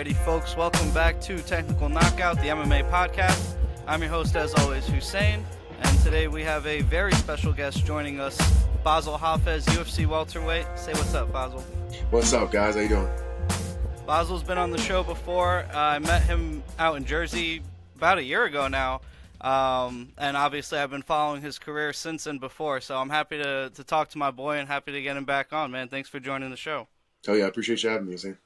Alrighty, folks, welcome back to Technical Knockout, the MMA podcast. I'm your host, as always, Hussein, and today we have a very special guest joining us, Bassil Hafez, UFC welterweight. Say what's up, Bassil. What's up, guys? How you doing? Bassil's been on the show before. I met him out in Jersey about a year ago now, and obviously I've been following his career since and before, so I'm happy to talk to my boy and happy to get him back on, man. Thanks for joining the show. Oh, yeah, I appreciate you having me, Hussein.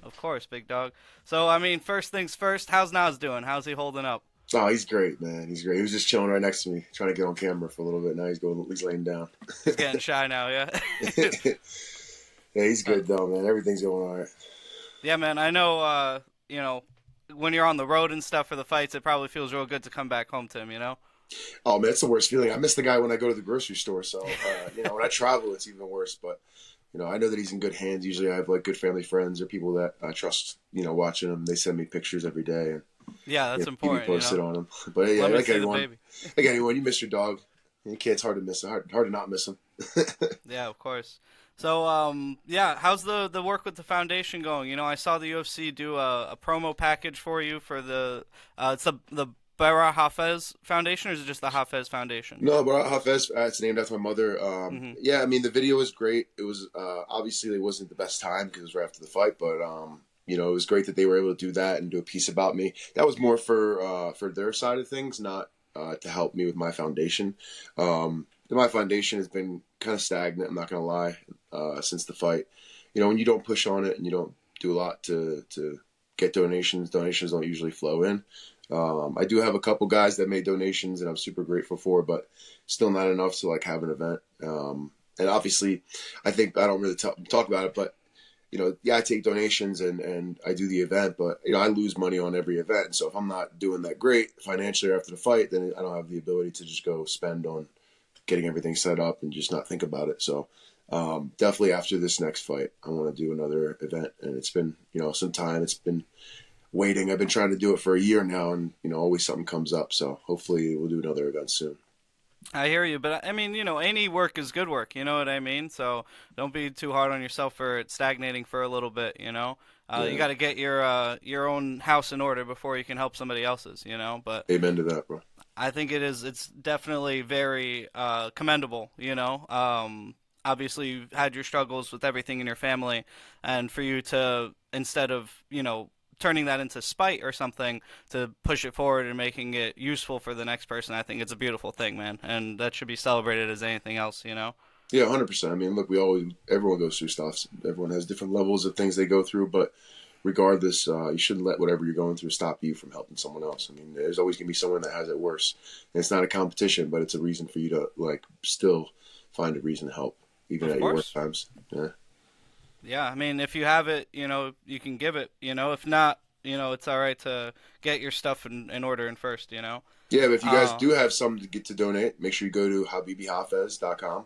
Of course, big dog. So, I mean, first things first, how's Nas doing? How's he holding up? Oh, he's great, man. He's great. He was just chilling right next to me, trying to get on camera for a little bit. Now he's laying down. He's getting shy now, yeah? Yeah, he's good, though, man. Everything's going all right. Yeah, man, I know, when you're on the road and stuff for the fights, it probably feels real good to come back home to him, you know? Oh, man, it's the worst feeling. I miss the guy when I go to the grocery store, so, when I travel, it's even worse, but... I know that he's in good hands. Usually I have, good family friends or people that I trust, watching him. They send me pictures every day. And, yeah, that's important, keep me posted on him. But, yeah, like anyone, you miss your dog. It's hard to miss him. Hard to not miss him. Yeah, of course. So, how's the work with the foundation going? I saw the UFC do a promo package for you for it's the Barah Hafez Foundation, or is it just the Hafez Foundation? No, Barah Hafez. It's named after my mother. Yeah, I mean, the video was great. It was obviously it wasn't the best time because it was right after the fight, but it was great that they were able to do that and do a piece about me. That was more for their side of things, not to help me with my foundation. My foundation has been kind of stagnant. I'm not gonna lie, since the fight. When you don't push on it and you don't do a lot to get donations don't usually flow in. I do have a couple guys that made donations and I'm super grateful for, but still not enough to have an event. And obviously I think I don't really talk about it, but I take donations and I do the event, but I lose money on every event. So if I'm not doing that great financially after the fight, then I don't have the ability to just go spend on getting everything set up and just not think about it. So definitely after this next fight, I want to do another event, and it's been, some time. It's been waiting. I've been trying to do it for a year now, and always something comes up. So hopefully we'll do another event soon. I hear you, but I mean, any work is good work. You know what I mean? So don't be too hard on yourself for it stagnating for a little bit. Yeah. You got to get your own house in order before you can help somebody else's. But amen to that, bro. I think it's definitely very commendable. Obviously you've had your struggles with everything in your family, and for you to, instead of turning that into spite or something, to push it forward and making it useful for the next person, I think it's a beautiful thing, man, and that should be celebrated as anything else, Yeah, 100%. I mean, look, everyone goes through stuff. Everyone has different levels of things they go through, but regardless, you shouldn't let whatever you're going through stop you from helping someone else. I mean, there's always going to be someone that has it worse, and it's not a competition, but it's a reason for you to still find a reason to help, even at your worst times. Yeah. Yeah, I mean, if you have it, you can give it. If not, it's all right to get your stuff in order first. Yeah, but if you guys do have something to donate, make sure you go to habibihafez.com,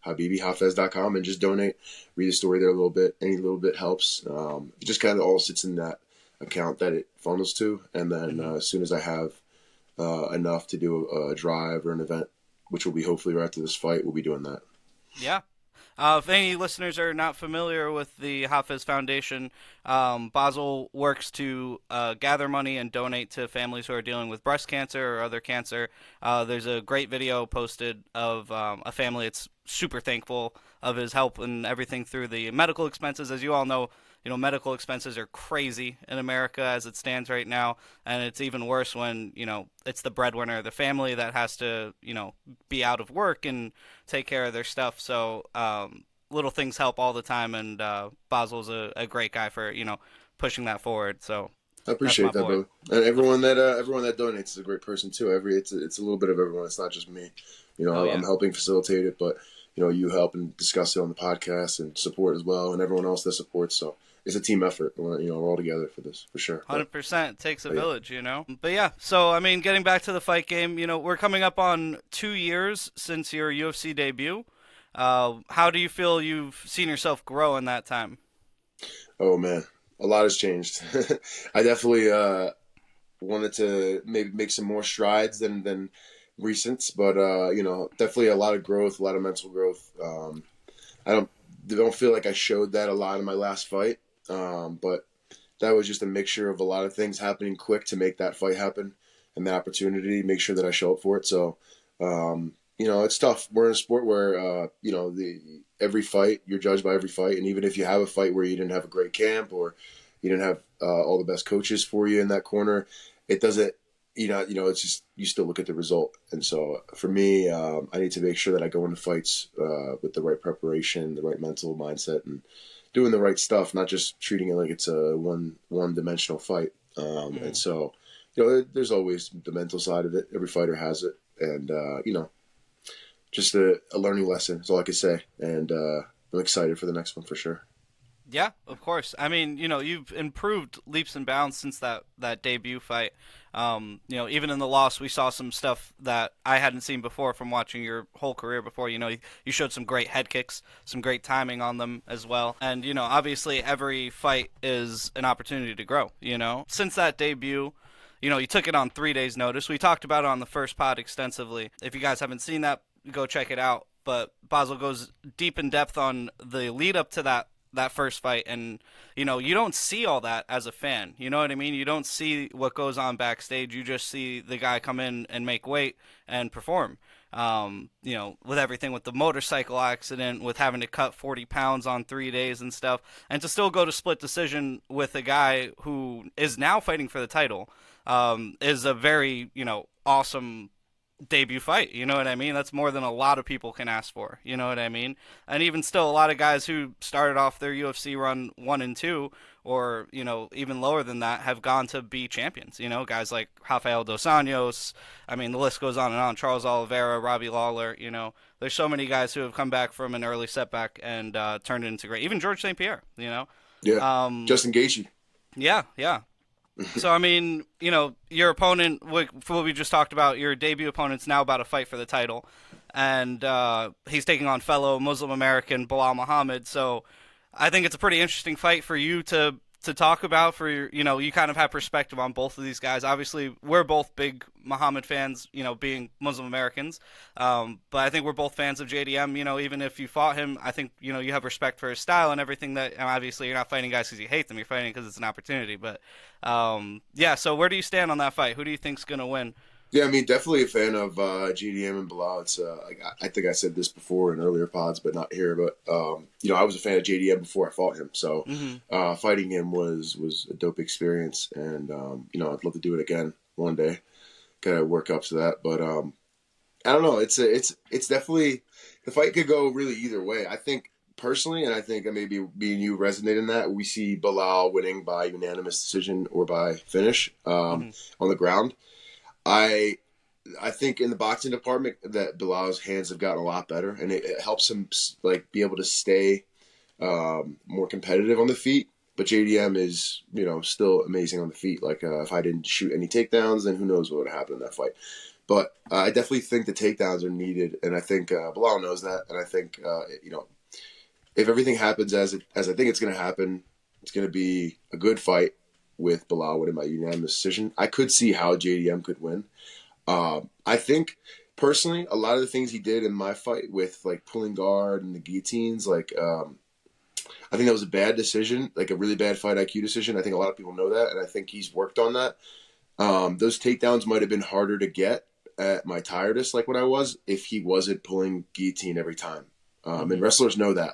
habibihafez.com, and just donate. Read the story there a little bit. Any little bit helps. It just kind of all sits in that account that it funnels to, and then as soon as I have enough to do a drive or an event, which will be hopefully right after this fight, we'll be doing that. Yeah. If any listeners are not familiar with the Hafez Foundation, Bassil works to gather money and donate to families who are dealing with breast cancer or other cancer. There's a great video posted of a family that's super thankful of his help and everything through the medical expenses. As you all know, medical expenses are crazy in America as it stands right now, and it's even worse when, it's the breadwinner of the family that has to, be out of work and take care of their stuff. So little things help all the time, and Bassil's a great guy for, pushing that forward. So I appreciate that, brother. And everyone that donates is a great person too. It's a little bit of everyone. It's not just me. I'm helping facilitate it, but you help and discuss it on the podcast and support as well, and everyone else that supports. So it's a team effort. We're all together for this, for sure. 100%. It takes a village, But yeah, so, I mean, getting back to the fight game, we're coming up on 2 years since your UFC debut. How do you feel you've seen yourself grow in that time? Oh, man. A lot has changed. I definitely wanted to maybe make some more strides than recent, but, definitely a lot of growth, a lot of mental growth. I don't feel like I showed that a lot in my last fight. But that was just a mixture of a lot of things happening quick to make that fight happen and that opportunity. Make sure that I show up for it. So, it's tough. We're in a sport where the every fight you're judged by every fight, and even if you have a fight where you didn't have a great camp or you didn't have all the best coaches for you in that corner, it doesn't. It's just you still look at the result. And so for me, I need to make sure that I go into fights with the right preparation, the right mental mindset, and doing the right stuff, not just treating it like it's a one dimensional fight. And so, there's always the mental side of it. Every fighter has it, and just a learning lesson is all I can say. And I'm excited for the next one for sure. Yeah, of course. I mean, you've improved leaps and bounds since that debut fight. Even in the loss, we saw some stuff that I hadn't seen before from watching your whole career before. You showed some great head kicks, some great timing on them as well. And, obviously every fight is an opportunity to grow, Since that debut, you took it on 3 days' notice. We talked about it on the first pod extensively. If you guys haven't seen that, go check it out. But Bassil goes deep in depth on the lead up to that first fight, and you don't see all that as a fan. You know what I mean? You don't see what goes on backstage. You just see the guy come in and make weight and perform. With everything, with the motorcycle accident, with having to cut 40 pounds on 3 days and stuff, and to still go to split decision with a guy who is now fighting for the title, is a very awesome debut fight. You know what I mean? That's more than a lot of people can ask for. You know what I mean? And even still, a lot of guys who started off their UFC run 1 and 2, or even lower than that, have gone to be champions. Guys like Rafael dos Anjos. I mean, the list goes on and on. Charles Oliveira, Robbie Lawler. There's so many guys who have come back from an early setback and turned it into great. Even George St. Pierre. Yeah, Justin Gaethje. Yeah, yeah. So, I mean, your opponent, for what we just talked about, your debut opponent's now about to fight for the title. And he's taking on fellow Muslim American Bilal Muhammad. So I think it's a pretty interesting fight for you to talk about. For you kind of have perspective on both of these guys. Obviously, we're both big Muhammad fans, being Muslim Americans. But I think we're both fans of JDM. Even if you fought him, I think you have respect for his style and everything. That, and obviously you're not fighting guys because you hate them. You're fighting because it's an opportunity. But yeah. So where do you stand on that fight? Who do you think's gonna win? Yeah, I mean, definitely a fan of GDM and Bilal. It's I think I said this before in earlier pods, but not here. But I was a fan of JDM before I fought him, so fighting him was a dope experience, and I'd love to do it again one day. Gotta work up to that, but I don't know. It's definitely, the fight could go really either way. I think personally, and I think maybe me and you resonate in that, we see Bilal winning by unanimous decision or by finish on the ground. I think in the boxing department that Bilal's hands have gotten a lot better, and it helps him be able to stay more competitive on the feet. But JDM is still amazing on the feet. If I didn't shoot any takedowns, then who knows what would happen in that fight. But I definitely think the takedowns are needed, and I think Bilal knows that. And I think if everything happens as I think it's going to happen, it's going to be a good fight with Bilal winning by unanimous decision. I could see how JDM could win. I think personally, a lot of the things he did in my fight with pulling guard and the guillotines, I think that was a bad decision, a really bad fight IQ decision. I think a lot of people know that, and I think he's worked on that. Those takedowns might have been harder to get at my tiredest, when I was, if he wasn't pulling guillotine every time. And wrestlers know that.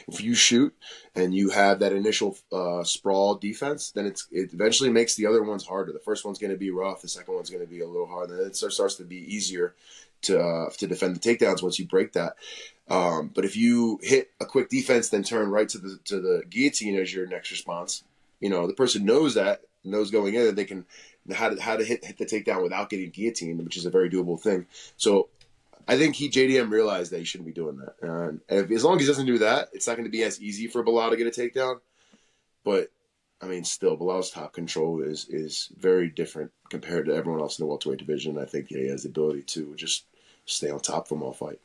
If you shoot and you have that initial sprawl defense, then it eventually makes the other ones harder. The first one's going to be rough. The second one's going to be a little hard. And then it starts to be easier to defend the takedowns once you break that. But if you hit a quick defense, then turn right to the guillotine as your next response, the person knows going in that they can how to hit the takedown without getting guillotined, which is a very doable thing. So I think JDM realized that he shouldn't be doing that. And as long as he doesn't do that, it's not going to be as easy for Bilal to get a takedown. But, I mean, still, Bilal's top control is very different compared to everyone else in the welterweight division. I think he has the ability to just stay on top of them all fight.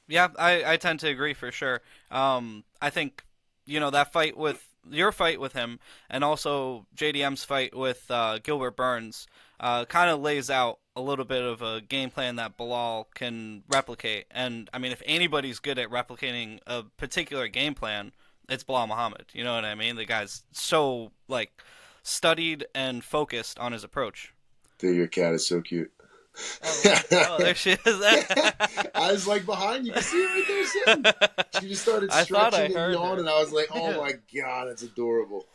Yeah, I tend to agree for sure. I think, that fight with your fight with him and also JDM's fight with Gilbert Burns kind of lays out a little bit of a game plan that Bilal can replicate. And I mean, if anybody's good at replicating a particular game plan, it's Bilal Muhammad. You know what I mean? The guy's so like studied and focused on his approach. Dude, your cat is so cute. Oh, oh, there she is. I was like behind you. You can see her right there sitting. She just started I thought I stretching and heard her. yawning. I was like, oh my God, that's adorable.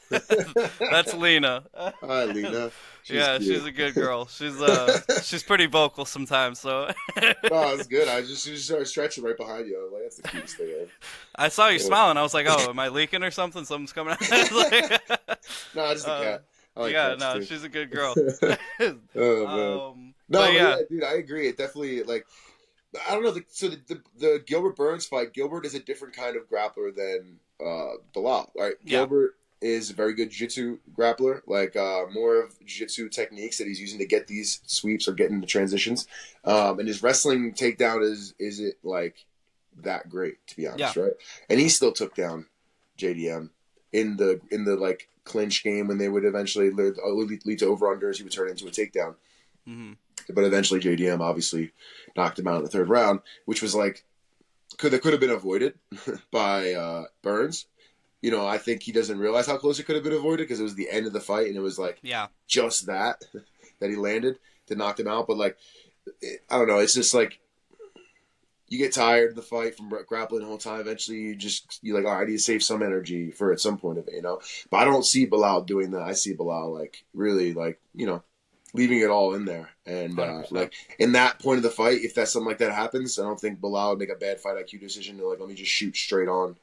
That's Lena. Hi, Lena. She's Yeah, cute. she's a good girl. She's pretty vocal sometimes. So No, it's good. She just started stretching right behind you. I was like, that's the cutest thing ever. I saw you Yeah. smiling. I was like, oh, am I leaking or something? Something's coming out. I was like, No, just a uh, cat. I like yeah, cats no, too. she's a good girl. Oh man. No, But but yeah, yeah, dude, I agree. It definitely like I don't know. The Gilbert Burns fight. Gilbert is a different kind of grappler than Bilal. Right? yeah, Gilbert is a very good jiu-jitsu grappler. Like more of jiu-jitsu techniques that he's using to get these sweeps or get into transitions. And his wrestling takedown isn't like that great, to be yeah, honest, right? And he still took down JDM in the like clinch game when they would eventually lead to over-unders. He would turn into a takedown. hmm But eventually, JDM obviously knocked him out in the third round, which was like could have been avoided by Burns. You know, I think he doesn't realize how close it could have been avoided because it was the end of the fight and it was like yeah, just that that he landed to knock him out. But like, I don't know. It's just like you get tired of the fight from grappling the whole time. Eventually, you're like, all right, I need to save some energy for at some point of it, you know. But I don't see Bilal doing that. I see Bilal like really like leaving it all in there. And 100%. like in that point of the fight, if that's something like that happens, I don't think Bilal would make a bad fight IQ decision to like let me just shoot straight on,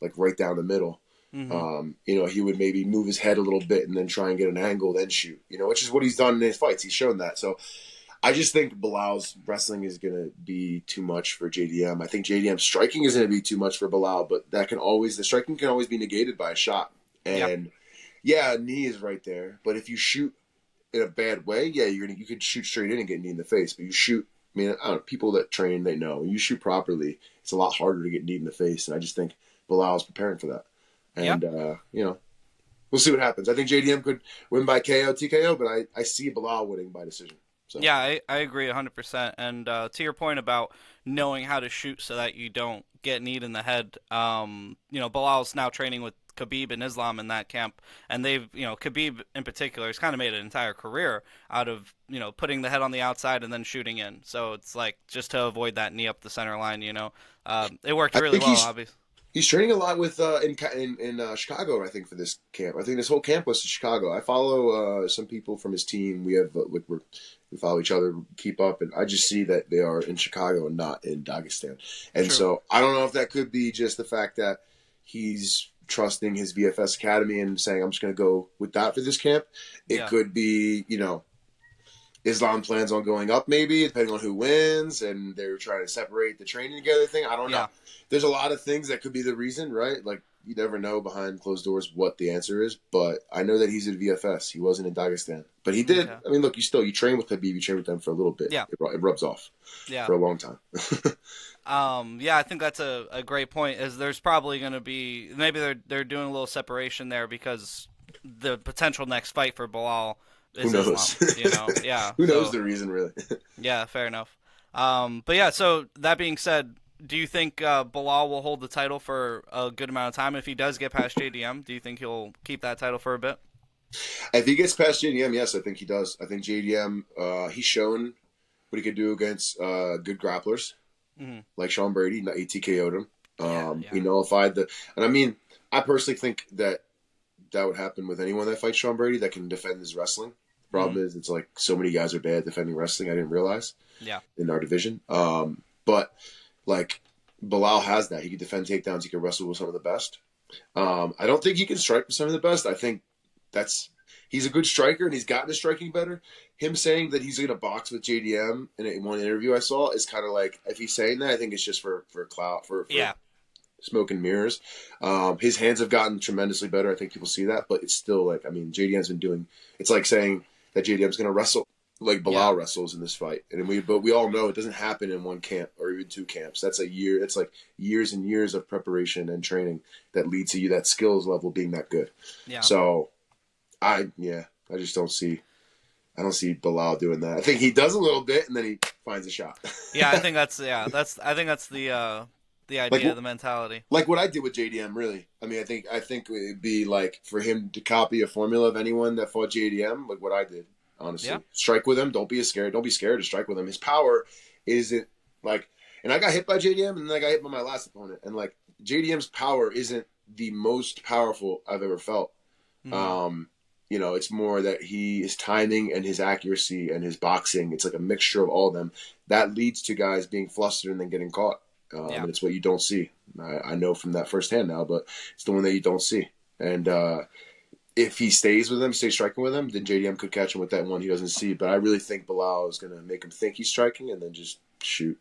like right down the middle. hmm He would maybe move his head a little bit and then try and get an angle, then shoot. Which is what he's done in his fights. He's shown that. So I just think Bilal's wrestling is going to be too much for JDM. I think JDM's striking is going to be too much for Bilal, but the striking can always be negated by a shot. Yeah, And yeah, knee is right there, but if you shoot in a bad way, yeah, you could shoot straight in and get knee in the face. But you shoot, I mean, I don't know, people that train, they know. When you shoot properly, it's a lot harder to get knee in the face. And I just think Bilal's preparing for that. yeah. And we'll see what happens. I think JDM could win by KO, TKO, but I see Bilal winning by decision. So Yeah, I agree 100%. And to your point about knowing how to shoot so that you don't get kneed in the head, Bilal's now training with Khabib and Islam in that camp, and Khabib in particular has kind of made an entire career out of, putting the head on the outside and then shooting in. So it's like just to avoid that knee up the center line. It worked I really think well, obviously. he's training a lot with in Chicago. I think for this camp, I think this whole camp was to Chicago. I follow some people from his team. We have we follow each other, keep up, and I just see that they are in Chicago and not in Dagestan. And True. so I don't know if that could be just the fact that he's trusting his VFS academy and saying I'm just going to go with that for this camp. It Yeah. could be Islam plans on going up, maybe depending on who wins, and they're trying to separate the training together thing. I don't know. Yeah. There's a lot of things that could be the reason, right? Like you never know behind closed doors what the answer is. But I know that he's at VFS. He wasn't in Dagestan, but he did. Okay. I mean, look, you train with Khabib. You train with them for a little bit. Yeah. It rubs off Yeah. for a long time. Yeah, I think that's a great point. Is there's probably going to be maybe they're doing a little separation there because the potential next fight for Bilal Who is Islam. knows? Yeah. Who knows So the reason, really? yeah, fair enough. But yeah, so that being said, do you think Bilal will hold the title for a good amount of time? If he does get past JDM, do you think he'll keep that title for a bit? If he gets past JDM, yes, I think he does. I think JDM, he's shown what he could do against good grapplers hmm like Sean Brady. He TKO'd him. Yeah, He yeah, nullified and I mean, I personally think that would happen with anyone that fights Sean Brady that can defend his wrestling. The hmm problem is, it's like so many guys are bad defending wrestling. I didn't realize yeah, in our division. But like Bilal has that. He can defend takedowns. He can wrestle with some of the best. I don't think he can strike with some of the best. I think he's a good striker and he's gotten his striking better. Him saying that he's going to box with JDM in one interview I saw is kind of like, if he's saying that, I think it's just for clout, for yeah, smoke and mirrors. His hands have gotten tremendously better. I think people see that, but it's still like, I mean, JDM's been doing. It's like saying that JDM's going to wrestle like yeah, Bilal wrestles in this fight, but we all know it doesn't happen in one camp or even two camps. That's a year. It's like years and years of preparation and training that lead to that skills level being that good. yeah. So I just don't see. I don't see Bilal doing that. I think he does a little bit and then he finds a shot. Yeah, I think that's I think that's the Like idea, the mentality. like what I did with JDM. Really, I mean, I think it'd be like for him to copy a formula of anyone that fought JDM, like what I did. Yeah. Honestly, strike with him. Don't be scared. Don't be scared to strike with him. His power isn't like, and I got hit by JDM, and then I got hit by my last opponent, and like JDM's power isn't the most powerful I've ever felt. Hmm. Um, it's more that his timing and his accuracy and his boxing. It's like a mixture of all of them that leads to guys being flustered and then getting caught. Yeah. And it's what you don't see. I know from that firsthand now, but it's the one that you don't see. And if he stays with him, stays striking with him, then JDM could catch him with that one he doesn't see. But I really think Bilal is going to make him think he's striking and then just shoot.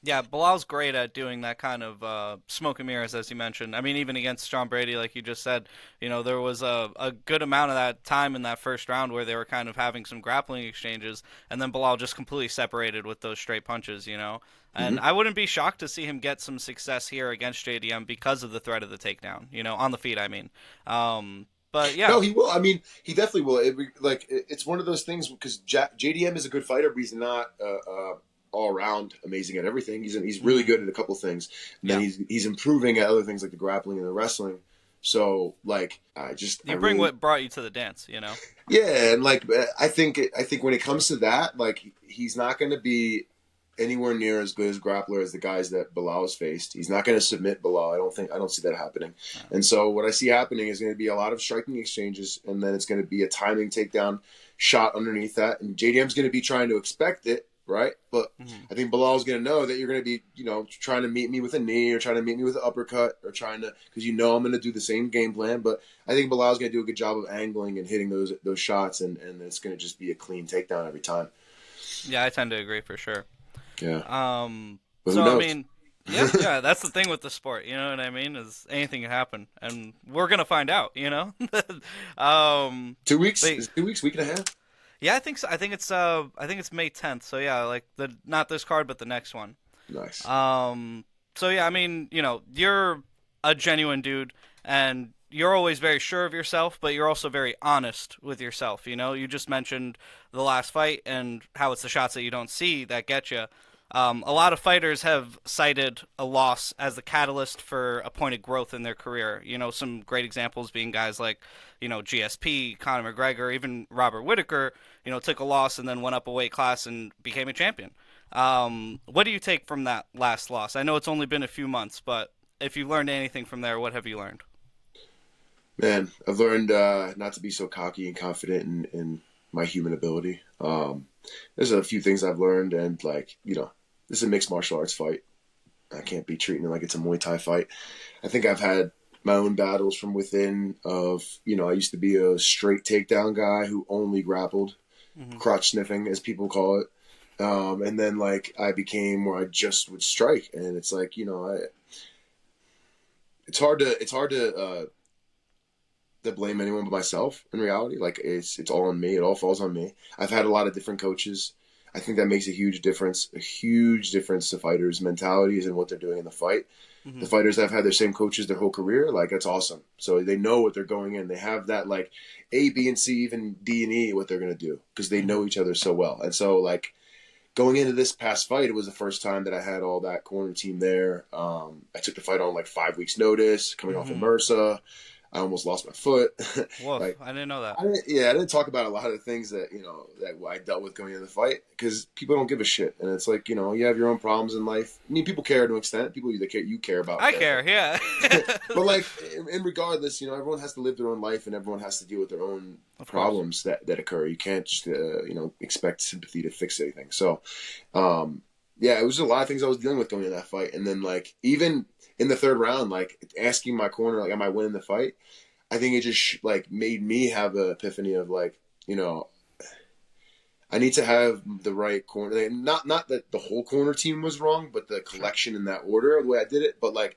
Yeah, Bilal's great at doing that kind of smoke and mirrors, as you mentioned. I mean, even against John Brady, like you just said, there was a good amount of that time in that first round where they were kind of having some grappling exchanges, and then Bilal just completely separated with those straight punches. And Mm-hmm. I wouldn't be shocked to see him get some success here against JDM because of the threat of the takedown, on the feet, I mean. But yeah. No, he will. I mean, he definitely will. It's one of those things because JDM is a good fighter, but he's not all around amazing at everything. He's really Mhm. good at a couple things, and then Yeah. he's improving at other things like the grappling and the wrestling. So like, I You bring really what brought you to the dance. yeah, and like I think when it comes to that, like he's not going to be anywhere near as good as grappler as the guys that Bilal has faced. He's not going to submit Bilal. I don't see that happening. And so what I see happening is going to be a lot of striking exchanges, and then it's going to be a timing takedown shot underneath that, and JDM's going to be trying to expect it, right? But Hmm. I think Bilal's going to know that you're going to be, trying to meet me with a knee or trying to meet me with an uppercut or trying to, because I'm going to do the same game plan. But I think Bilal's going to do a good job of angling and hitting those shots, and it's going to just be a clean takedown every time. Yeah, I tend to agree for sure. Yeah, but who So I knows? mean, yeah, that's the thing with the sport. You know what I mean? Is anything can happen, and we're gonna find out. Um, 2 weeks? but Is it 2 weeks? Week and a half? yeah, I think so. I think it's May 10th. So yeah, like the not this card, but the next one. Nice. So yeah, I mean, you're a genuine dude, and you're always very sure of yourself, but you're also very honest with yourself. You just mentioned the last fight and how it's the shots that you don't see that get you. A lot of fighters have cited a loss as the catalyst for a point of growth in their career. Some great examples being guys like, GSP, Conor McGregor, even Robert Whitaker, took a loss and then went up a weight class and became a champion. What do you take from that last loss? I know it's only been a few months, but if you learned anything from there, what have you learned? Man, I've learned not to be so cocky and confident in my human ability. There's a few things I've learned, and like, this is a mixed martial arts fight. I can't be treating it like it's a Muay Thai fight. I think I've had my own battles from within of, I used to be a straight takedown guy who only grappled, Hmm. crotch sniffing, as people call it. And then like I became where I just would strike, and it's like, it's hard to blame anyone but myself in reality. Like it's all on me. It all falls on me. I've had a lot of different coaches. I think that makes a huge difference to fighters' mentalities and what they're doing in the fight. Hmm. The fighters that have had the same coaches their whole career, like that's awesome. So they know what they're going in. They have that like A, B, and C, even D and E, what they're gonna do because they Hmm. know each other so well. And so like going into this past fight, it was the first time that I had all that corner team there. I took the fight on like 5 weeks notice, coming off of Hmm. MRSA. I almost lost my foot. Woof, like I didn't know that. I didn't talk about a lot of the things that that I dealt with going into the fight because people don't give a shit, and it's like you have your own problems in life. I mean, people care to an extent. People that care you care about I care, care, yeah. but like in regardless, everyone has to live their own life, and everyone has to deal with their own Of course. problems that occur. You can't just expect sympathy to fix anything. So, yeah, it was a lot of things I was dealing with going into that fight, and then like even in the third round, like asking my corner, like, am I winning the fight? I think it just like made me have an epiphany of like, I need to have the right corner. Not that the whole corner team was wrong, but the Sure. collection in that order, the way I did it. But like,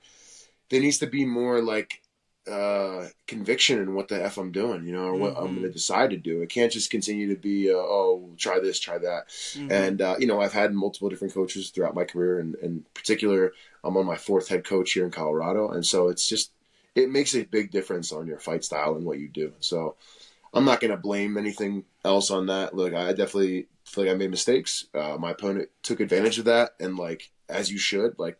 there needs to be more like conviction in what the f I'm doing, or what I'm going Hmm. to decide to do. It can't just continue to be, oh, try this, try that. Hmm. And I've had multiple different coaches throughout my career, and in particular, I'm on my fourth head coach here in Colorado, and so it makes a big difference on your fight style and what you do. So I'm not going to blame anything else on that. Look, I definitely feel like I made mistakes. My opponent took advantage of that, and like as you should, like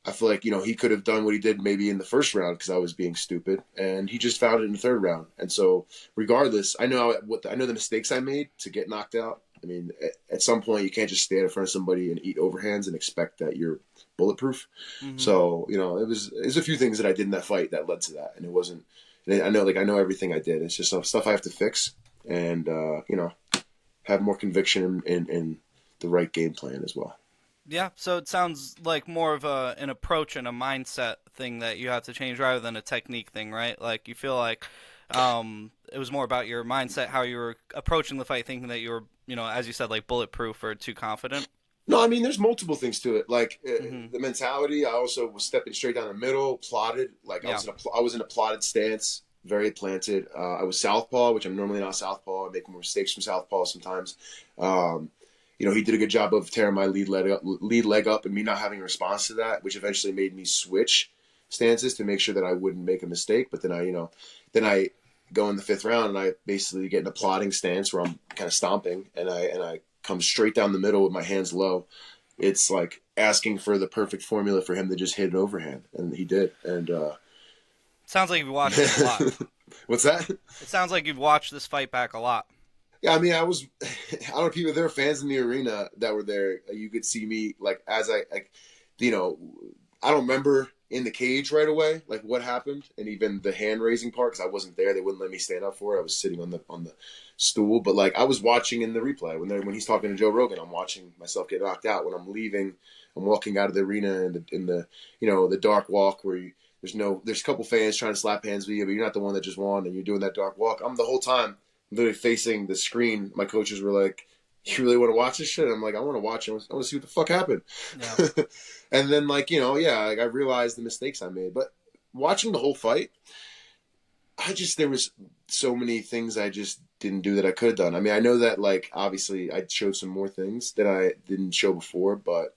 I feel like, he could have done what he did maybe in the first round because I was being stupid, and he just found it in the third round. And so, regardless, I know the mistakes I made to get knocked out. I mean, at some point, you can't just stand in front of somebody and eat overhands and expect that you're bulletproof. Mm-hmm. So, it was a few things that I did in that fight that led to that, and it wasn't. And I know everything I did. It's just some stuff I have to fix, and have more conviction in the right game plan as well. Yeah, so it sounds like more of an approach and a mindset thing that you have to change rather than a technique thing, right? Like you feel like it was more about your mindset, how you were approaching the fight, thinking that you were, as you said, like bulletproof or too confident. No, I mean, there's multiple things to it. Like Mm-hmm. the mentality. I also was stepping straight down the middle, plotted. Like Yeah. I was in a plotted stance, very planted. I was southpaw, which I'm normally not southpaw. I make more mistakes from southpaw sometimes. Um, he did a good job of tearing my lead leg up, and me not having a response to that, which eventually made me switch stances to make sure that I wouldn't make a mistake. But then I go in the fifth round, and I basically get in a plotting stance where I'm kind of stomping, and I come straight down the middle with my hands low. It's like asking for the perfect formula for him to just hit an overhand, and he did. And Sounds like you've watched it a lot. what's that? It sounds like you've watched this fight back a lot. Yeah, I mean, I was. I don't know, people. There were fans in the arena that were there. You could see me like as I like, you know, I don't remember in the cage right away like what happened, and even the hand raising part because I wasn't there. They wouldn't let me stand up for it. I was sitting on the stool, but like I was watching in the replay when he's talking to Joe Rogan. I'm watching myself get knocked out. When I'm leaving, I'm walking out of the arena in the the dark walk where there's a couple fans trying to slap hands with you, but you're not the one that just won, and you're doing that dark walk. I'm the whole time literally facing the screen. My coaches were like, "You really want to watch this shit?" I'm like, "I want to watch it. I want to see what the fuck happened." Yeah. And then like like I realized the mistakes I made, but watching the whole fight, there was so many things I just didn't do that I could have done. I mean, I know that like obviously I showed some more things that I didn't show before, but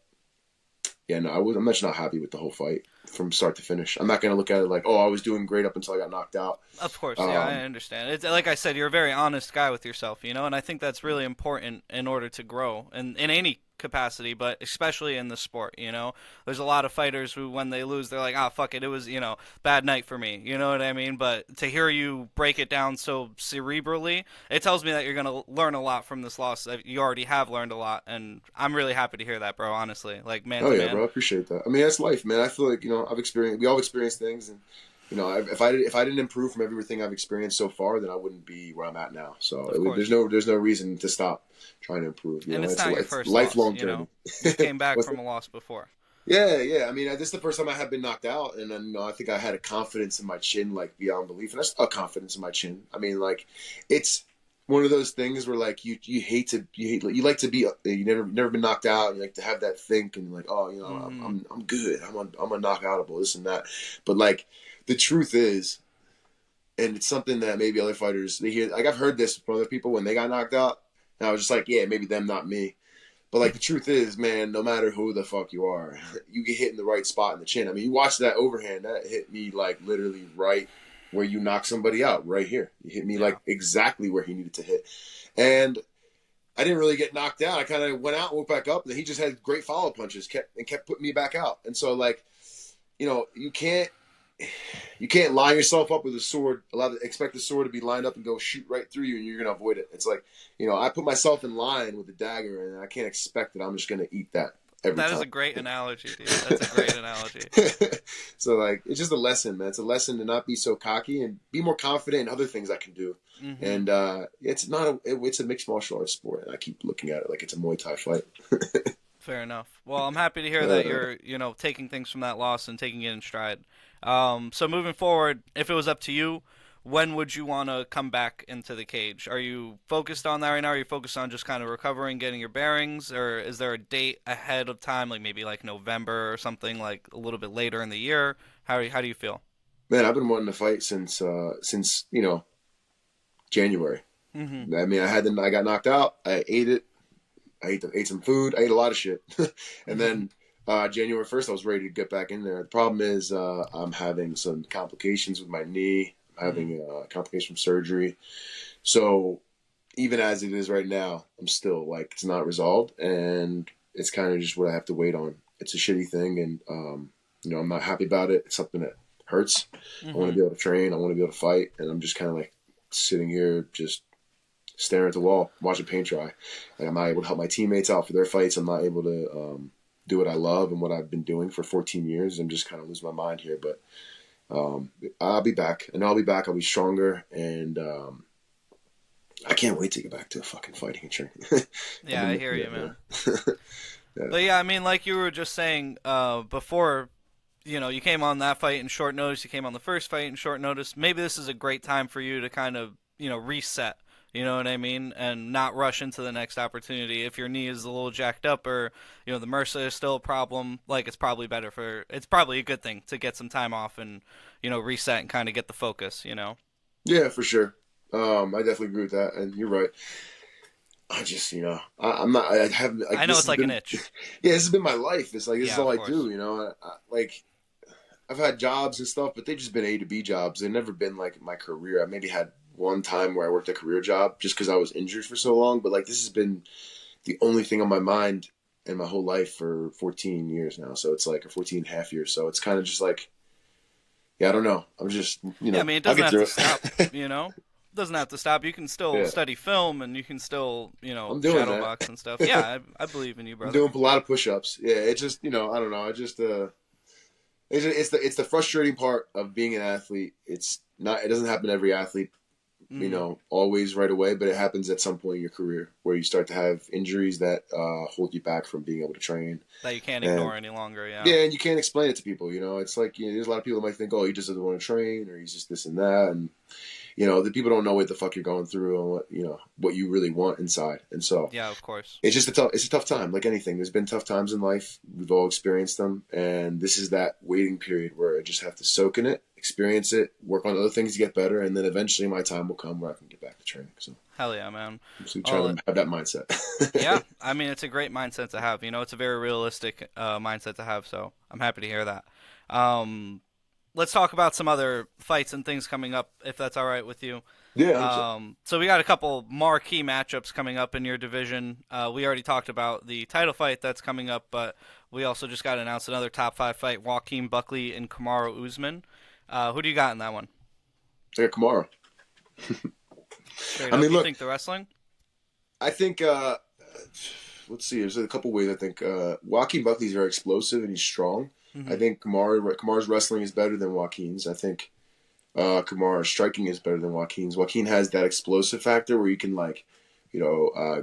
yeah, no, I'm just not happy with the whole fight from start to finish. I'm not gonna look at it like, oh, I was doing great up until I got knocked out. Of course, yeah, I Um, understand. It's like I said, you're a very honest guy with yourself, and I think that's really important in order to grow in any capacity, but especially in the sport. There's a lot of fighters who, when they lose, they're like, ah, fuck it, it was bad night for me. You know what I mean? But to hear you break it down so cerebrally, it tells me that you're gonna learn a lot from this loss. You already have learned a lot, and I'm really happy to hear that, bro. Honestly, like man oh to yeah, man. bro, I appreciate that. I mean, that's life, man. I feel like we all experienced things, and if I didn't improve from everything I've experienced so far, then I wouldn't be where I'm at now. So Of there's course. no reason to stop trying to improve. And it's not your It's a first loss, lifelong journey. You've came back What's from a loss before. Yeah, yeah. I mean, this is the first time I have been knocked out, and then I think I had a confidence in my chin like beyond belief, and I still have confidence in my chin. I mean, like, it's one of those things where like you like to be you never been knocked out, and you like to have that think, and you're like, oh, Hmm. I'm good, I'm a knockoutable, this and that, but like the truth is, and it's something that maybe other fighters they hear. Like I've heard this from other people when they got knocked out, and I was just like, yeah, maybe them, not me. But like the truth is, man, no matter who the fuck you are, you get hit in the right spot in the chin. I mean, you watch that overhand, that hit me like literally right where you knock somebody out, right here. You hit me Yeah. like exactly where he needed to hit. And I didn't really get knocked down. I kind of went out, went back up, and then he just had great follow punches, kept putting me back out. And so like, you can't line yourself up with a sword. Expect the sword to be lined up and go shoot right through you, and you're gonna avoid it. It's like, I put myself in line with the dagger, and I can't expect that I'm just gonna eat that every That is time. a great analogy, dude. That's a great analogy. So like, it's just a lesson, man. It's a lesson to not be so cocky and be more confident in other things I can do. Hmm. And it's a mixed martial arts sport, and I keep looking at it like it's a Muay Thai fight. Fair enough. Well, I'm happy to hear that uh, you're, taking things from that loss and taking it in stride. So moving forward, if it was up to you, when would you want to come back into the cage? Are you focused on that right now? Are you focused on just kind of recovering, getting your bearings, or is there a date ahead of time, like maybe like November or something, like a little bit later in the year? How do you feel? Man, I've been wanting to fight since January. Hmm. I mean, I got knocked out. I ate it. I ate some food. I ate a lot of shit. And then January 1st, I was ready to get back in there. The problem is I'm having some complications with my knee. I'm Hmm. having a complication from surgery. So even as it is right now, I'm still like, it's not resolved. And it's kind of just what I have to wait on. It's a shitty thing. And I'm not happy about it. It's something that hurts. I want to Hmm. be able to train. I want to be able to fight, and I'm just kind of like sitting here just staring at the wall, watching paint dry. Like I'm not able to help my teammates out for their fights. I'm not able to do what I love and what I've been doing for 14 years. I'm just kind of losing my mind here, but I'll be back, and I'll be back. I'll be stronger, and I can't wait to get back to fucking fighting and training. I've Yeah, been I hear missing you, it, man. man. Yeah. But yeah, I mean, like you were just saying before, you came on that fight in short notice. You came on the first fight in short notice. Maybe this is a great time for you to kind of, reset. You know what I mean? And not rush into the next opportunity. If your knee is a little jacked up or, the MRSA is still a problem, like it's probably a good thing to get some time off and, reset and kind of get the focus, Yeah, for sure. I definitely agree with that, and you're right. I just, I'm not. I haven't like I know this it's has like an been. itch. Yeah, this has been my life. It's like this is Yeah, all of I course. do. Like I've had jobs and stuff, but they've just been A to B jobs. They've never been like my career. I maybe had one time where I worked a career job just because I was injured for so long. But like this has been the only thing on my mind in my whole life for 14 years now. So it's like, or 14 and a half years. So it's kind of just like, yeah, I don't know. I'm just, Yeah, I mean, it I'll doesn't get have through to stop, it. It doesn't have to stop. You can still Yeah, study film and you can still, I'm doing shadow that. box and stuff. Yeah, I believe in you, I'm brother. doing a lot of push-ups. Yeah, it's just, I don't know. I just, it's the frustrating part of being an athlete. It's not. It doesn't happen to every athlete, Hmm. always right away, but it happens at some point in your career where you start to have injuries that hold you back from being able to train. That you can't And ignore any longer, yeah. yeah, and you can't explain it to people. It's like there's a lot of people that might think, oh, he just doesn't want to train, or he's just this and that, and the people don't know what the fuck you're going through and what you really want inside. And so Yeah, of course. it's a tough time, like anything. There's been tough times in life. We've all experienced them, and this is that waiting period where I just have to soak in it, experience it, work on other things to get better, and then eventually my time will come where I can get back to training. So Hell yeah, man. I'm just Well, trying to have that mindset. yeah, I mean, it's a great mindset to have. It's a very realistic mindset to have, so I'm happy to hear that. Um, let's talk about some other fights and things coming up, if that's all right with you. Yeah, 100%. So we got a couple marquee matchups coming up in your division. We already talked about the title fight that's coming up, but we also just got announced another top five fight: Joaquin Buckley and Kamaru Usman. Who do you got in that one? I got Kamara. Straight I up, mean, you look, think the wrestling? I think. Let's see. There's a couple ways. I think Joaquin Buckley's very explosive and he's strong. I Hmm. think Kamara's wrestling is better than Joaquin's. I think Kamara's striking is better than Joaquin's. Joaquin has that explosive factor where you can you know, uh,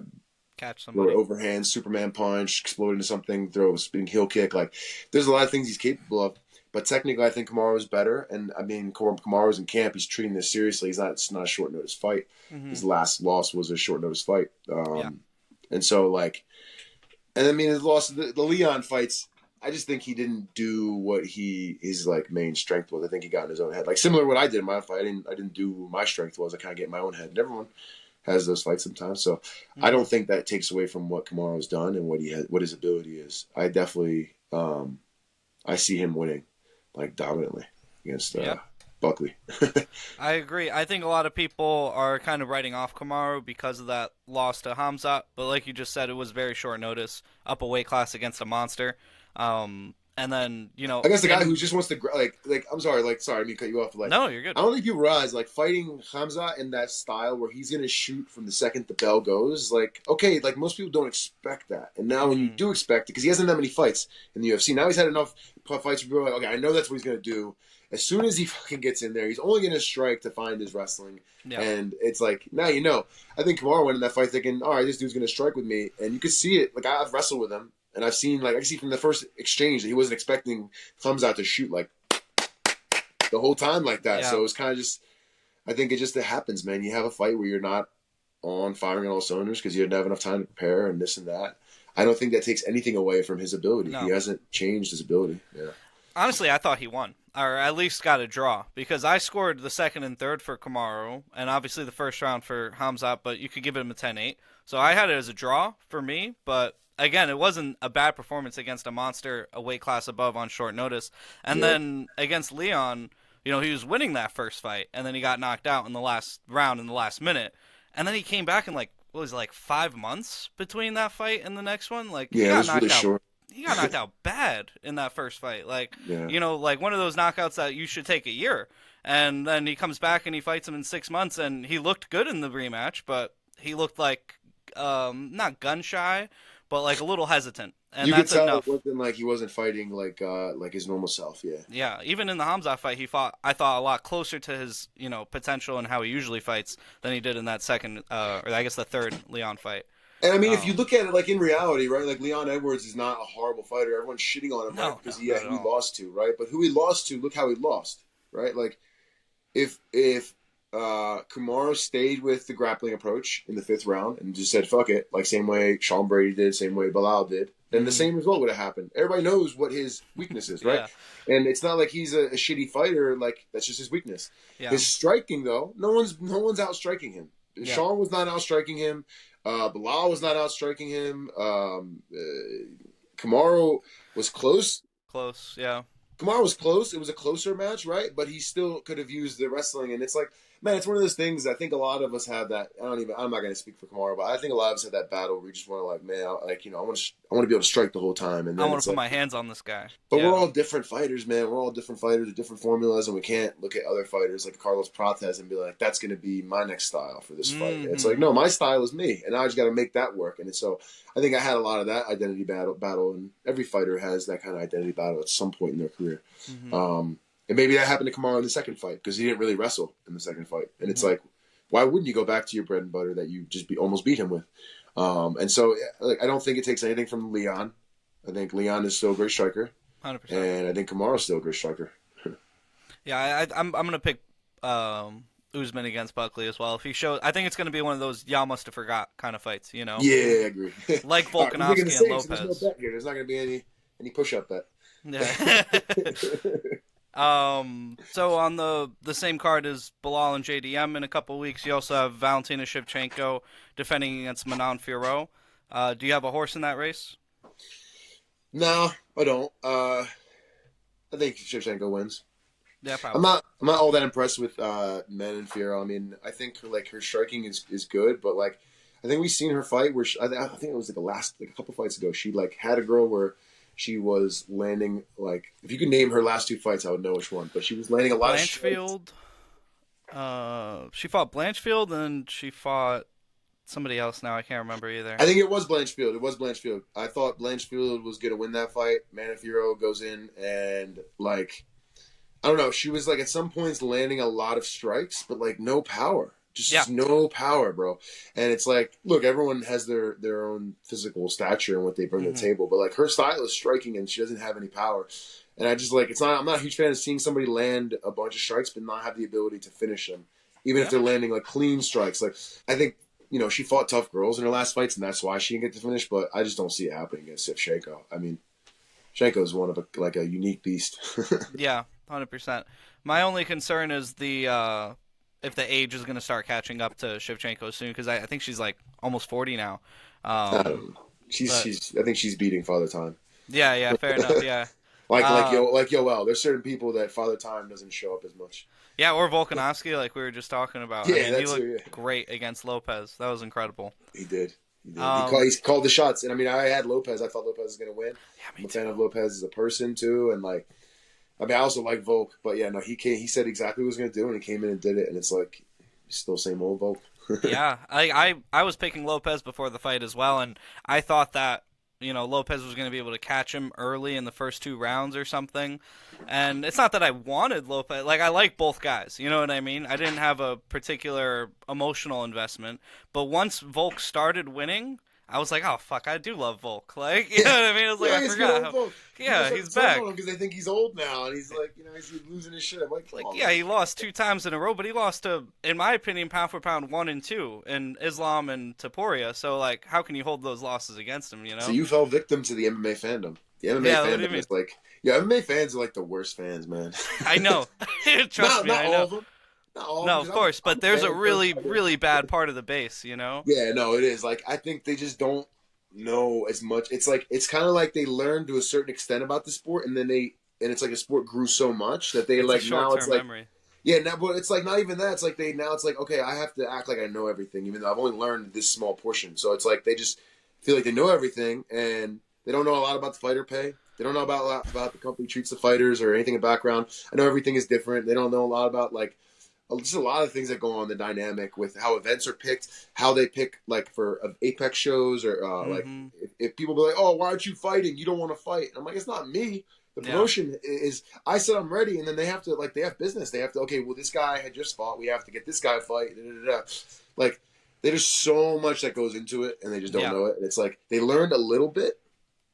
Catch throw an somebody. overhand Superman punch, explode into something, throw a spinning heel kick. Like there's a lot of things he's capable of. But technically, I think Kamaru is better. And I mean, Kamaru's in camp. He's treating this seriously. It's not a short notice fight. Hmm. His last loss was a short notice fight. Yeah. And so and I mean, his loss, the Leon fights. I just think he didn't do what his like main strength was. I think he got in his own head. Like similar to what I did in my fight. I didn't do what my strength was. I kind of get in my own head. And everyone has those fights sometimes. So I Hmm. don't think that takes away from what Kamaru's done and what his ability is. I definitely I see him winning like dominantly against Yeah. Buckley. I agree. I think a lot of people are kind of writing off Kamaru because of that loss to Hamzat, but like you just said, it was very short notice, up a weight class against a monster. And then Against the guy who him. just wants to like I'm sorry, sorry, I mean cut you off. Like No, you're good. I don't think people realize like fighting Hamza in that style where he's gonna shoot from the second the bell goes. Like okay, like most people don't expect that, and now when you Hmm. do expect it, because he hasn't that many fights in the UFC. Now he's had enough fights where people are like, okay, I know that's what he's gonna do. As soon as he fucking gets in there, he's only gonna strike to find his wrestling, Yeah. and it's like now you know. I think Kamaru went in that fight thinking, all right, this dude's gonna strike with me, and you could see it. Like I've wrestled with him. And I've seen, I can see from the first exchange that he wasn't expecting thumbs out to shoot like the whole time like that. Yeah. So it's kind of just, I think it happens, man. You have a fight where you're not on firing on all cylinders because you didn't have enough time to prepare and this and that. I don't think that takes anything away from his ability. He No. hasn't changed his ability. Yeah. Honestly, I thought he won, or at least got a draw, because I scored the second and third for Kamaru, and obviously the first round for Hamzat, but you could give him a 10-8. So I had it as a draw for me, but again, it wasn't a bad performance against a monster, a weight class above on short notice. And Yeah. then against Leon, he was winning that first fight, and then he got knocked out in the last round in the last minute. And then he came back in what was it, like 5 months between that fight and the next one? Like he Yeah, it got was really knocked out short. he got knocked out bad in that first fight. Like, Yeah. like one of those knockouts that you should take a year. And then he comes back and he fights him in 6 months, and he looked good in the rematch, but he looked like not gun shy, but like a little hesitant, and You could that's tell it enough. wasn't like he wasn't fighting like his normal self. Yeah. Yeah, even in the Hamza fight, he fought. I thought a lot closer to his potential and how he usually fights than he did in that second, or I guess the third Leon fight. And I mean, if you Um, look at it like in reality, right? Like Leon Edwards is not a horrible fighter. Everyone's shitting on him, right? no, Because no, he, not at who he all. lost to, right? But who he lost to, look how he lost, right? Like if Kamaru stayed with the grappling approach in the fifth round and just said fuck it, like same way Sean Brady did, same way Bilal did, then the Hmm. same result would have happened. Everybody knows what his weakness is, right? Yeah, And it's not like he's a shitty fighter. Like that's just his weakness. yeah, His striking, though, no one's out striking him. yeah. Sean was not out striking him. Bilal was not out striking him. Kamaru was close. Close. Yeah, Kamara was close. It was a closer match, right? But he still could have used the wrestling. And it's like, man, it's one of those things. I think a lot of us have that. I'm not going to speak for Kamara, but I think a lot of us have that battle where we just want to, like, man, I want to be able to strike the whole time. And I then want it's to put like, my hands on this guy. but we're Yeah. all different fighters, man. We're all different fighters with different formulas, and we can't look at other fighters like Carlos Prates and be like, that's going to be my next style for this fight. It's like, Hmm. no, my style is me, and I just got to make that work. And so I think I had a lot of that identity battle, and every fighter has that kind of identity battle at some point in their career. Hmm. And maybe that happened to Kamaru in the second fight because he didn't really wrestle in the second fight. And it's Hmm. like, why wouldn't you go back to your bread and butter that you just almost beat him with? And so, like, I don't think it takes anything from Leon. I think Leon is still a great striker, 100%. and I think Kamaru's still a great striker. Yeah, I'm gonna pick Usman against Buckley as well. If he shows, I think it's gonna be one of those y'all must have forgot kind of fights. Yeah, I agree. Like All right, we're thinking the Volkanovski and same, so there's no Lopez. bet here. There's not going to be any push-up bet. Yeah. So on the same card as Bilal and JDM in a couple of weeks, you also have Valentina Shevchenko defending against Manon Fiorot. Do you have a horse in that race? No, I don't. I think Shevchenko wins. Yeah, I'm probably. not. I'm not all that impressed with Men and Fiero. I mean, I think her striking is good, but like, I think we've seen her fight where I think it was like a couple fights ago. She like had a girl where she was landing like if you could name her last two fights, I would know which one. But she was landing a lot of strikes. Blanchfield. She fought Blanchfield and she fought somebody else. Now I can't remember either. I think it was Blanchfield. It was Blanchfield. I thought Blanchfield was going to win that fight. Manafiro goes in and like I don't know. She was like at some points landing a lot of strikes, but like no power. Yeah. Just no power, bro. And it's like, look, everyone has their own physical stature and what they bring to the table, but like her style is striking and she doesn't have any power. And I just like it's not. I'm not a huge fan of seeing somebody land a bunch of strikes but not have the ability to finish them, even if they're landing like clean strikes. Like I think she fought tough girls in her last fights, and that's why she didn't get to finish. But I just don't see it happening against Shevchenko. I mean, Shevchenko is one of a unique beast. Yeah, 100%. My only concern is the if the age is going to start catching up to Shevchenko soon, because I think she's like almost 40 now. I don't know. But I think she's beating Father Time. yeah, fair enough. Yeah, Like Yoel. There's certain people that Father Time doesn't show up as much. yeah, or Volkanovski, like we were just talking about. Yeah, I mean, he that's looked who, yeah. great against Lopez. That was incredible. He did. Um, He called the shots, and I mean, I had Lopez. I thought Lopez was going to win. yeah, I'm me a fan too. of Lopez as a person too, and like, I mean, I also like Volk, but yeah, no, he said exactly what he was going to do, and he came in and did it, and it's like still same old Volk. Yeah, I was picking Lopez before the fight as well, and I thought that Lopez was going to be able to catch him early in the first 2 rounds or something. And it's not that I wanted Lopez. Like, I like both guys. You know what I mean? I didn't have a particular emotional investment. But once Volk started winning, I was like, oh, fuck, I do love Volk. Like, you know what I mean? I was like, I he's forgot. good old Volk. Yeah, he's back. Because they think he's old now, and he's like, he's losing his shit. I'm like, Like, come on, yeah, man. he lost 2 times in a row, but he lost to, in my opinion, pound for pound 1 and 2 in Islam and Taporia. So, like, how can you hold those losses against him, So you fell victim to the MMA fandom. The MMA Yeah, what do you fandom mean? is like, yeah, MMA fans are like the worst fans, man. I know. Trust me, not I all know. of them. Not all No, of of them, 'cause course, I'm but there's a fan of really, those really fighters. bad part of the base. Yeah, no, it is. Like, I think they just don't know as much. It's like, it's kind of like they learn to a certain extent about the sport, and then and it's like the sport grew so much that they It's like, a now it's short-term like, memory. yeah, now, but it's like not even that. It's like it's like, okay, I have to act like I know everything, even though I've only learned this small portion. So it's like they just feel like they know everything, and They don't know a lot about the fighter pay. They don't know about a lot about the company treats the fighters or anything in the background. I know everything is different. They don't know a lot about like just a lot of things that go on the dynamic with how events are picked, how they pick like for Apex shows or like Mm-hmm. if people be like, oh, why aren't you fighting? You don't want to fight. And I'm like, it's not me. The Yeah. promotion is I said I'm ready, and then they have to like they have business. They have to okay, well this guy had just fought. We have to get this guy a fight. Da, da, da, da. Like there's so much that goes into it, and they just don't Yeah. know it. And it's like they learned a little bit,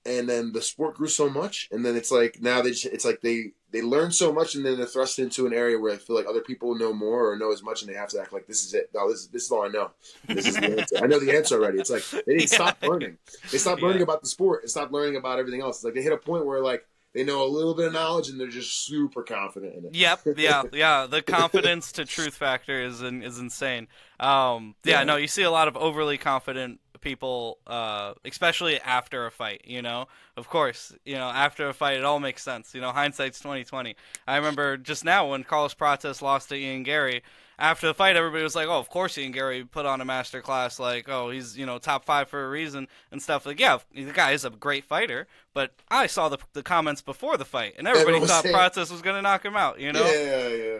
and then the sport grew so much, and then it's like now it's like they learn so much, and then they're thrust into an area where I feel like other people know more or know as much, and they have to act like this is it. No, this is all I know. This is the answer. I know the answer already. It's like they didn't stop learning. They stopped learning about the sport and stopped learning about everything else. It's like they hit a point where like they know a little bit of knowledge and they're just super confident in it. Yep, yeah. The confidence to truth factor is insane. Yeah, Yeah. no, you see a lot of overly confident people, especially after a fight. Of course, after a fight, it all makes sense. Hindsight's 2020. I remember just now when Carlos Prates lost to Ian Gary. After the fight, everybody was like, "Oh, of course Ian Gary put on a master class. Like, oh, he's top 5 for a reason and stuff." Like, yeah, the guy is a great fighter, but I saw the comments before the fight, and everybody Everyone was thought saying, Prates was gonna knock him out. yeah.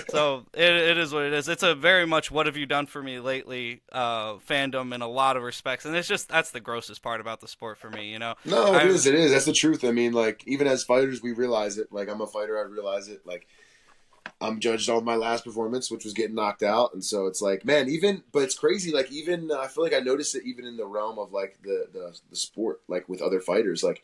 So it is what it is. It's a very much what have you done for me lately fandom in a lot of respects, and it's just that's the grossest part about the sport for me. No, it I is. It is. That's the truth. I mean, like even as fighters, we realize it. Like I'm a fighter, I realize it. Like I'm judged on my last performance, which was getting knocked out, and so it's like, man, even. But it's crazy. Like even I feel like I noticed it even in the realm of like the sport, like with other fighters, like.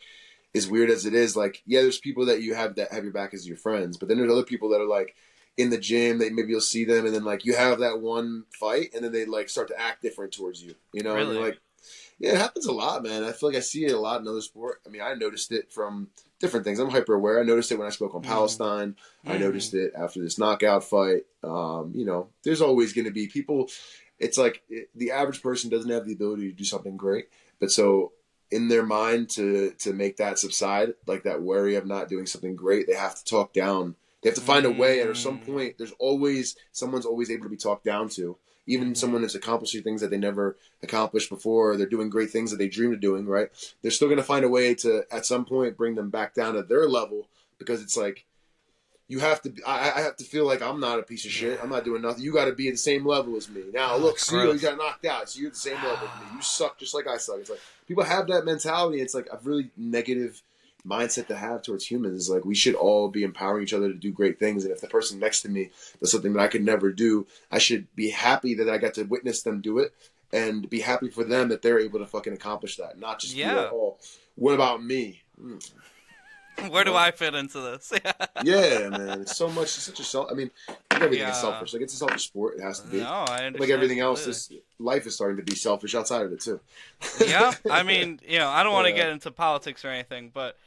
As weird as it is, like, yeah, there's people that you have that have your back as your friends, but then there's other people that are like in the gym, that maybe you'll see them and then like you have that one fight and then they like start to act different towards you, and really, you're like, yeah, it happens a lot, man. I feel like I see it a lot in other sport. I mean, I noticed it from different things. I'm hyper aware. I noticed it when I spoke on Palestine. I noticed it after this knockout fight. There's always going to be people. It's like the average person doesn't have the ability to do something great, but so in their mind to make that subside, like that worry of not doing something great, they have to talk down. They have to find a way, and at some point, someone's always able to be talked down to. Even someone that's accomplishing things that they never accomplished before, they're doing great things that they dreamed of doing, right? They're still going to find a way to, at some point, bring them back down to their level, because it's like, you have to. I have to feel like I'm not a piece of shit. I'm not doing nothing. You got to be at the same level as me. Now, look, see, you got knocked out. So you're at the same level as me. You suck just like I suck. It's like people have that mentality. It's like a really negative mindset to have towards humans. Is like we should all be empowering each other to do great things. And if the person next to me does something that I could never do, I should be happy that I got to witness them do it, and be happy for them that they're able to fucking accomplish that. Not just be like, oh, what about me? Where do I fit into this? Yeah, man. It's so much. It's such a self. I mean, everything is selfish. Like it's a selfish sport. It has to be. No, I understand. Like everything else, life is starting to be selfish outside of it too. Yeah, I mean, I don't want to get into politics or anything, but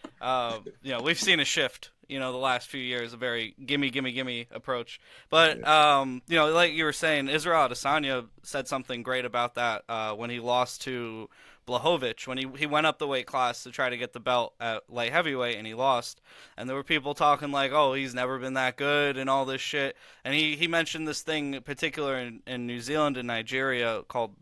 we've seen a shift. The last few years, a very gimme, gimme, gimme approach. But like you were saying, Israel Adesanya said something great about that when he lost to Blachowicz, when he went up the weight class to try to get the belt at light heavyweight, and he lost. And there were people talking like, oh, he's never been that good and all this shit. And he mentioned this thing in particular in New Zealand and Nigeria called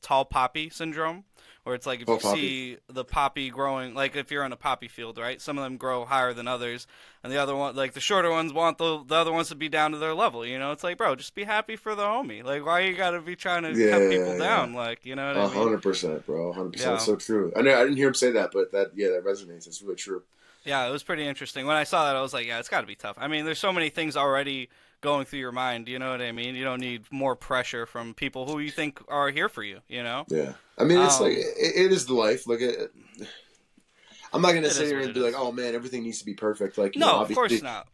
tall poppy syndrome, where it's like if you see the poppy growing, like if you're in a poppy field, right? Some of them grow higher than others, and the other one, like the shorter ones, want the other ones to be down to their level. It's like, bro, just be happy for the homie. Like, why you gotta be trying to cut people down? Like, you know what I mean? 100%, bro. 100%. That's so true. I didn't hear him say that, but that resonates. It's really true. Yeah, it was pretty interesting. When I saw that, I was like, yeah, it's got to be tough. I mean, there's so many things already going through your mind. You know what I mean? You don't need more pressure from people who you think are here for you. Yeah. I mean, it's like it is the life. Like, I'm not gonna sit here and be like, oh man, everything needs to be perfect. Like, no, of course not.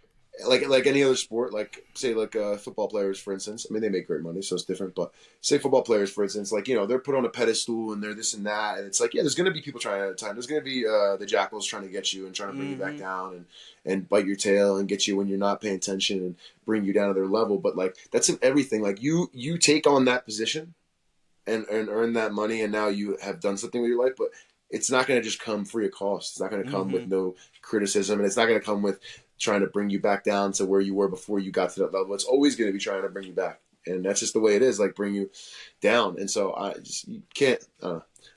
Like any other sport, like say football players, for instance. I mean, they make great money, so it's different. But say football players, for instance, like they're put on a pedestal and they're this and that, and it's like, yeah, there's gonna be people trying at a time. There's gonna be the jackals trying to get you and trying to bring you back down and bite your tail and get you when you're not paying attention and bring you down to their level. But like that's in everything. Like you take on that position and earn that money, and now you have done something with your life, but it's not going to just come free of cost. It's not going to come with no criticism, and it's not going to come with trying to bring you back down to where you were before you got to that level. It's always going to be trying to bring you back, and that's just the way it is. Like bring you down, and so you can't.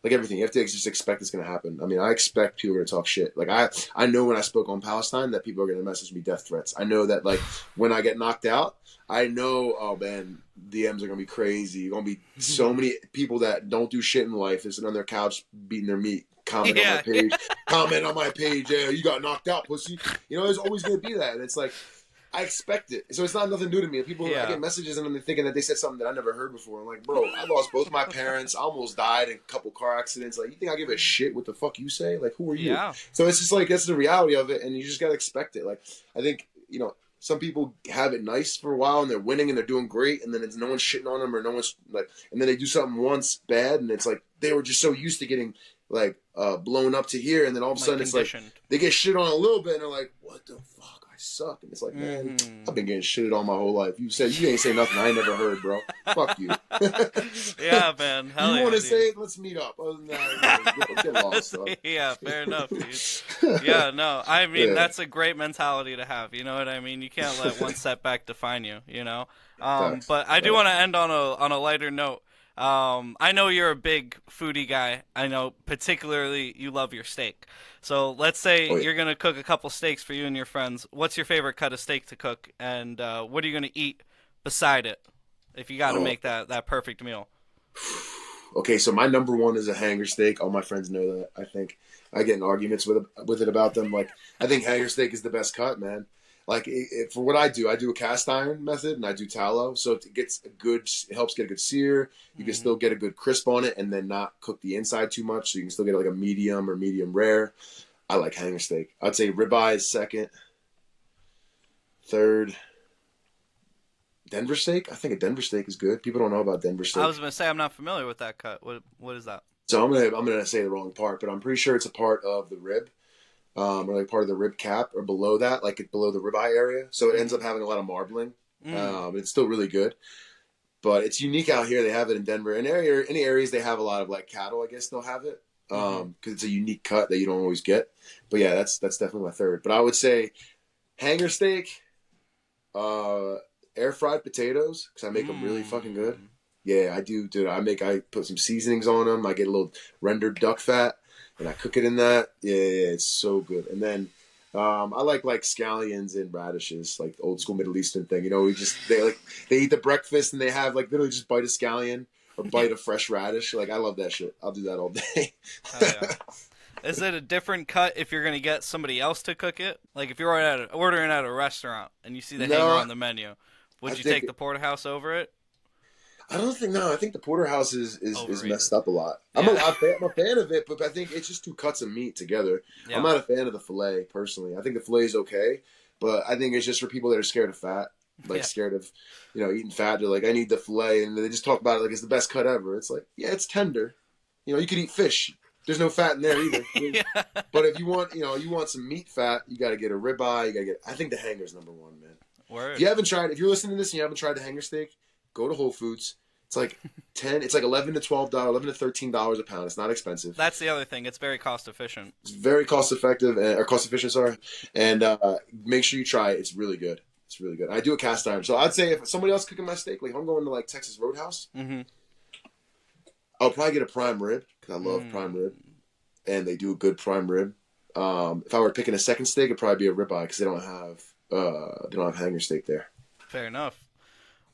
like everything. You have to just expect it's going to happen. I mean, I expect people are going to talk shit. Like I know when I spoke on Palestine that people are going to message me death threats. I know that like when I get knocked out, I know, oh man, DMs are going to be crazy. Going to be so many people that don't do shit in life, they're sitting on their couch beating their meat. Comment on my page. Comment on my page. Yeah, you got knocked out, pussy. You know, there's always going to be that. And it's like, I expect it. So it's not nothing new to me. People, I get messages and they're thinking that they said something that I never heard before. I'm like, bro, I lost both my parents. I almost died in a couple car accidents. Like, you think I give a shit what the fuck you say? Like, who are you? Yeah. So it's just like, that's the reality of it. And you just got to expect it. Like, I think, you know, some people have it nice for a while and they're winning and they're doing great. And then it's no one's shitting on them or no one's like, and then they do something once bad and it's like, they were just so used to getting like blown up to here, and then all of a sudden it's like they get shit on a little bit, and they're like, "What the fuck? I suck." And it's like, man, I've been getting shitted on my whole life. You said you ain't say nothing I ain't never heard, bro. Fuck you. Yeah, man. Hell you want to say it? Let's meet up. Other than that, get lost. So. Yeah, fair enough, dude. Yeah, no, I mean that's a great mentality to have. You know what I mean? You can't let one setback define you. You know. But I do want to end on a lighter note. I know you're a big foodie guy. I know particularly you love your steak. So let's say you're going to cook a couple steaks for you and your friends. What's your favorite cut of steak to cook? And what are you going to eat beside it if you got to make that perfect meal? Okay, so my number one is a hanger steak. All my friends know that. I think I get in arguments with it about them. Like, I think hanger steak is the best cut, man. Like for what I do a cast iron method and I do tallow, so it helps get a good sear. You can still get a good crisp on it and then not cook the inside too much, so you can still get like a medium or medium rare. I like hanger steak. I'd say ribeye is second, third. Denver steak. I think a Denver steak is good. People don't know about Denver steak. I was gonna say I'm not familiar with that cut. What is that? So I'm gonna say the wrong part, but I'm pretty sure it's a part of the rib. Or like part of the rib cap or below that, like below the ribeye area. So it ends up having a lot of marbling. It's still really good. But it's unique out here. They have it in Denver. In any areas they have a lot of like cattle, I guess they'll have it. Because it's a unique cut that you don't always get. But yeah, that's definitely my third. But I would say hanger steak, air fried potatoes, because I make them really fucking good. Yeah, I do, dude. I put some seasonings on them. I get a little rendered duck fat. And I cook it in that. Yeah, it's so good. And then I like scallions and radishes, like the old school Middle Eastern thing. You know, they eat the breakfast and they have like literally just bite a scallion or bite a fresh radish. Like I love that shit. I'll do that all day. Yeah. Is it a different cut if you're gonna get somebody else to cook it? Like if you're ordering at a restaurant and you see the hanger on the menu, would you take the porterhouse over it? I don't think I think the porterhouse is messed up a lot. Yeah. I'm a fan of it, but I think it's just two cuts of meat together. Yeah. I'm not a fan of the filet personally. I think the filet is okay, but I think it's just for people that are scared of fat, scared of eating fat. They're like, I need the filet, and they just talk about it like it's the best cut ever. It's like, yeah, it's tender. You know, you could eat fish. There's no fat in there either. Yeah. But if you want some meat fat, you got to get a ribeye. I think the hanger's number one, man. Word. If you're listening to this and you haven't tried the hanger steak, go to Whole Foods. It's like it's like $11 to $12, $11 to $13 a pound. It's not expensive. That's the other thing. It's very cost efficient. It's very cost efficient, sorry. And make sure you try it. It's really good. It's really good. I do a cast iron. So I'd say if somebody else cooking my steak, like if I'm going to like Texas Roadhouse, I'll probably get a prime rib because I love prime rib. And they do a good prime rib. If I were picking a second steak, it'd probably be a ribeye because they don't have hanger steak there. Fair enough.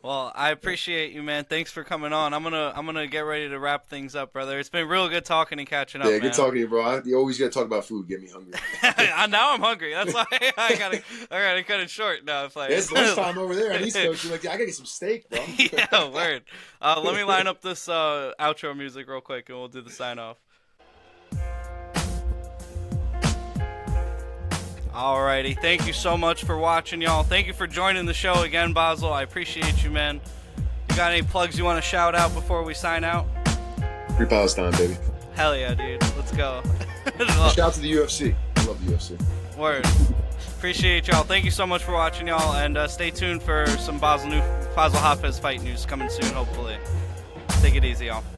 Well, I appreciate you, man. Thanks for coming on. I'm gonna get ready to wrap things up, brother. It's been real good talking and catching up. Yeah, good talking to you, bro. You always gotta talk about food. Get me hungry. Now I'm hungry. That's why I gotta cut it short now. It's like it's lunchtime over there on East Coast. You're like, I gotta get some steak, bro. Yeah, word. Let me line up this outro music real quick, and we'll do the sign off. Alrighty, thank you so much for watching, y'all. Thank you for joining the show again, Bassil. I appreciate you, man. You got any plugs you want to shout out before we sign out? Free Palestine, baby. Hell yeah, dude. Let's go. Shout out to the UFC. I love the UFC. Word. Appreciate y'all. Thank you so much for watching, y'all. And stay tuned for some Bassil Hafez fight news coming soon, hopefully. Take it easy, y'all.